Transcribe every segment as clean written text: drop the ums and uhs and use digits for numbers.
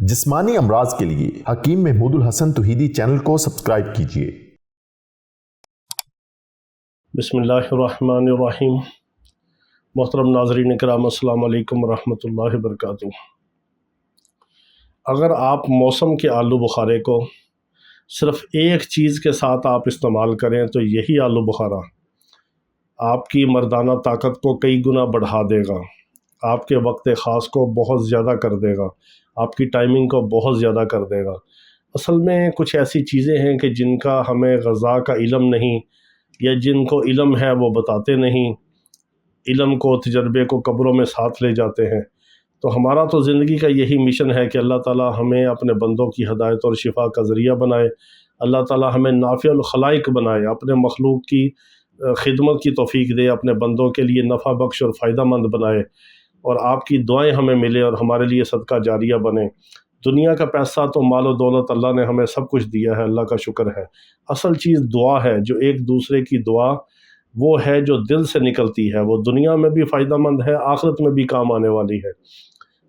جسمانی امراض کے لیے حکیم محمود الحسن توحیدی چینل کو سبسکرائب کیجیے۔ بسم اللہ الرحمن الرحیم۔ محترم ناظرین کرام، السلام علیکم ورحمۃ اللہ وبرکاتہ۔ اگر آپ موسم کے آلو بخارے کو صرف ایک چیز کے ساتھ آپ استعمال کریں تو یہی آلو بخارا آپ کی مردانہ طاقت کو کئی گنا بڑھا دے گا، آپ کے وقت خاص کو بہت زیادہ کر دے گا، آپ کی ٹائمنگ کو بہت زیادہ کر دے گا۔ اصل میں کچھ ایسی چیزیں ہیں کہ جن کا ہمیں غذا کا علم نہیں، یا جن کو علم ہے وہ بتاتے نہیں، علم کو تجربے کو قبروں میں ساتھ لے جاتے ہیں۔ تو ہمارا تو زندگی کا یہی مشن ہے کہ اللہ تعالیٰ ہمیں اپنے بندوں کی ہدایت اور شفا کا ذریعہ بنائے، اللہ تعالیٰ ہمیں نافع الخلائق بنائے، اپنے مخلوق کی خدمت کی توفیق دے، اپنے بندوں کے لیے نفع بخش اور فائدہ مند بنائے، اور آپ کی دعائیں ہمیں ملے اور ہمارے لیے صدقہ جاریہ بنے۔ دنیا کا پیسہ تو مال و دولت اللہ نے ہمیں سب کچھ دیا ہے، اللہ کا شکر ہے۔ اصل چیز دعا ہے، جو ایک دوسرے کی دعا وہ ہے جو دل سے نکلتی ہے، وہ دنیا میں بھی فائدہ مند ہے، آخرت میں بھی کام آنے والی ہے۔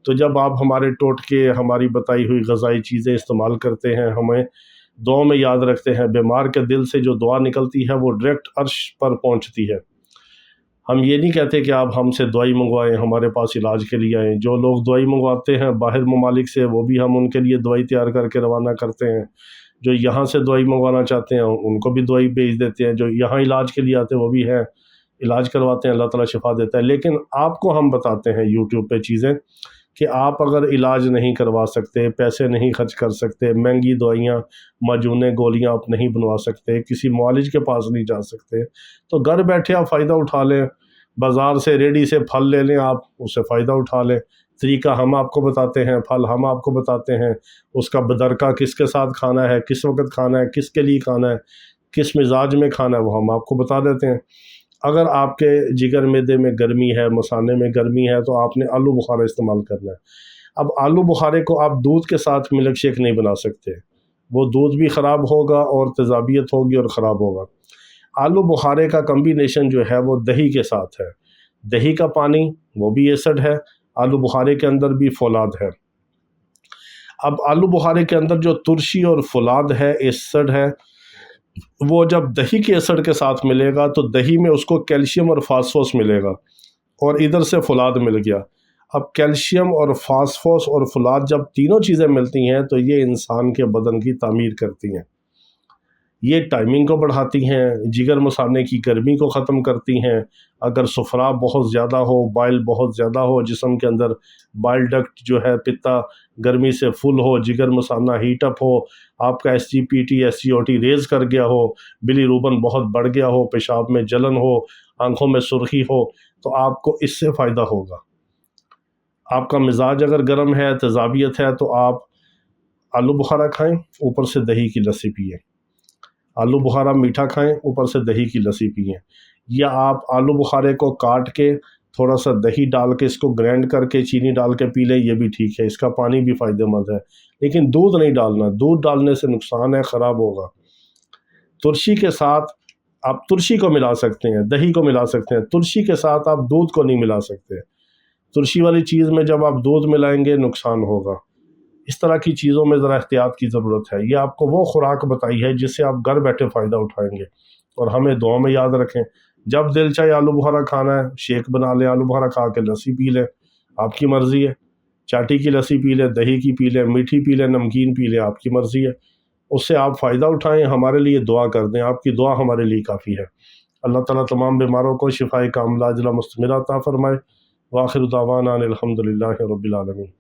تو جب آپ ہمارے ٹوٹکے، ہماری بتائی ہوئی غذائی چیزیں استعمال کرتے ہیں، ہمیں دعاؤں میں یاد رکھتے ہیں، بیمار کے دل سے جو دعا نکلتی ہے وہ ڈائریکٹ عرش پر پہنچتی ہے۔ ہم یہ نہیں کہتے کہ آپ ہم سے دوائی منگوائیں، ہمارے پاس علاج کے لیے آئیں۔ جو لوگ دوائی منگواتے ہیں باہر ممالک سے، وہ بھی ہم ان کے لیے دوائی تیار کر کے روانہ کرتے ہیں۔ جو یہاں سے دوائی منگوانا چاہتے ہیں ان کو بھی دوائی بھیج دیتے ہیں۔ جو یہاں علاج کے لیے آتے ہیں وہ بھی ہیں، علاج کرواتے ہیں، اللہ تعالیٰ شفا دیتا ہے۔ لیکن آپ کو ہم بتاتے ہیں یوٹیوب پہ چیزیں کہ آپ اگر علاج نہیں کروا سکتے، پیسے نہیں خرچ کر سکتے، مہنگی دوائیاں، معجونیں، گولیاں آپ نہیں بنوا سکتے، کسی معالج کے پاس نہیں جا سکتے، تو گھر بیٹھے آپ فائدہ اٹھا لیں۔ بازار سے ریڈی سے پھل لے لیں، آپ اس سے فائدہ اٹھا لیں۔ طریقہ ہم آپ کو بتاتے ہیں، پھل ہم آپ کو بتاتے ہیں، اس کا بدرکہ کس کے ساتھ کھانا ہے، کس وقت کھانا ہے، کس کے لیے کھانا ہے، کس مزاج میں کھانا ہے، وہ ہم آپ کو بتا دیتے ہیں۔ اگر آپ کے جگر معدے میں گرمی ہے، مثانے میں گرمی ہے، تو آپ نے آلو بخارا استعمال کرنا ہے۔ اب آلو بخارے کو آپ دودھ کے ساتھ ملک شیک نہیں بنا سکتے، وہ دودھ بھی خراب ہوگا اور تیزابیت ہوگی اور خراب ہوگا۔ آلو بخارے کا کمبینیشن جو ہے وہ دہی کے ساتھ ہے۔ دہی کا پانی وہ بھی ایسڈ ہے، آلو بخارے کے اندر بھی فولاد ہے۔ اب آلو بخارے کے اندر جو ترشی اور فولاد ہے، ایسڈ ہے، وہ جب دہی کے ایسڈ کے ساتھ ملے گا تو دہی میں اس کو کیلشیم اور فاسفورس ملے گا، اور ادھر سے فولاد مل گیا۔ اب کیلشیم اور فاسفورس اور فولاد جب تینوں چیزیں ملتی ہیں تو یہ انسان کے بدن کی تعمیر کرتی ہیں، یہ ٹائمنگ کو بڑھاتی ہیں، جگر مثانے کی گرمی کو ختم کرتی ہیں۔ اگر سفرا بہت زیادہ ہو، بائل بہت زیادہ ہو جسم کے اندر، بائل ڈکٹ جو ہے پتا گرمی سے فل ہو، جگر مثانہ ہیٹ اپ ہو، آپ کا S G P T, S C O T raise کر گیا ہو، بلی روبن بہت بڑھ گیا ہو، پیشاب میں جلن ہو، آنکھوں میں سرخی ہو، تو آپ کو اس سے فائدہ ہوگا۔ آپ کا مزاج اگر گرم ہے، تیزابیت ہے، تو آپ آلو بخارا کھائیں، اوپر سے دہی کی لسی پئیں۔ آلو بخارا میٹھا کھائیں، اوپر سے دہی کی لسی پئیں۔ یا آپ آلو بخارے کو کاٹ کے تھوڑا سا دہی ڈال کے اس کو گرینڈ کر کے چینی ڈال کے پی لیں، یہ بھی ٹھیک ہے، اس کا پانی بھی فائدہ مند ہے۔ لیکن دودھ نہیں ڈالنا، دودھ ڈالنے سے نقصان ہے، خراب ہوگا۔ ترشی کے ساتھ آپ ترشی کو ملا سکتے ہیں، دہی کو ملا سکتے ہیں، ترشی کے ساتھ آپ دودھ کو نہیں ملا سکتے۔ ترشی والی چیز میں جب آپ دودھ ملائیں گے نقصان ہوگا۔ اس طرح کی چیزوں میں ذرا احتیاط کی ضرورت ہے۔ یہ آپ کو وہ خوراک بتائی ہے جس سے آپ گھر بیٹھے فائدہ اٹھائیں گے، اور ہمیں دعا میں یاد رکھیں۔ جب دل چاہے آلو بخارا کھانا ہے، شیک بنا لیں، آلو بخارا کھا کے لسی پی لیں، آپ کی مرضی ہے۔ چاٹی کی لسی پی لیں، دہی کی پی لیں، میٹھی پی لیں، نمکین پی لیں، آپ کی مرضی ہے۔ اس سے آپ فائدہ اٹھائیں، ہمارے لیے دعا کر دیں، آپ کی دعا ہمارے لیے کافی ہے۔ اللہ تعالیٰ تمام بیماروں کو شفائے کاملہ عاجلہ مستمرہ عطا فرمائے۔ وآخر دعوانا ان الحمد للہ رب العالمین۔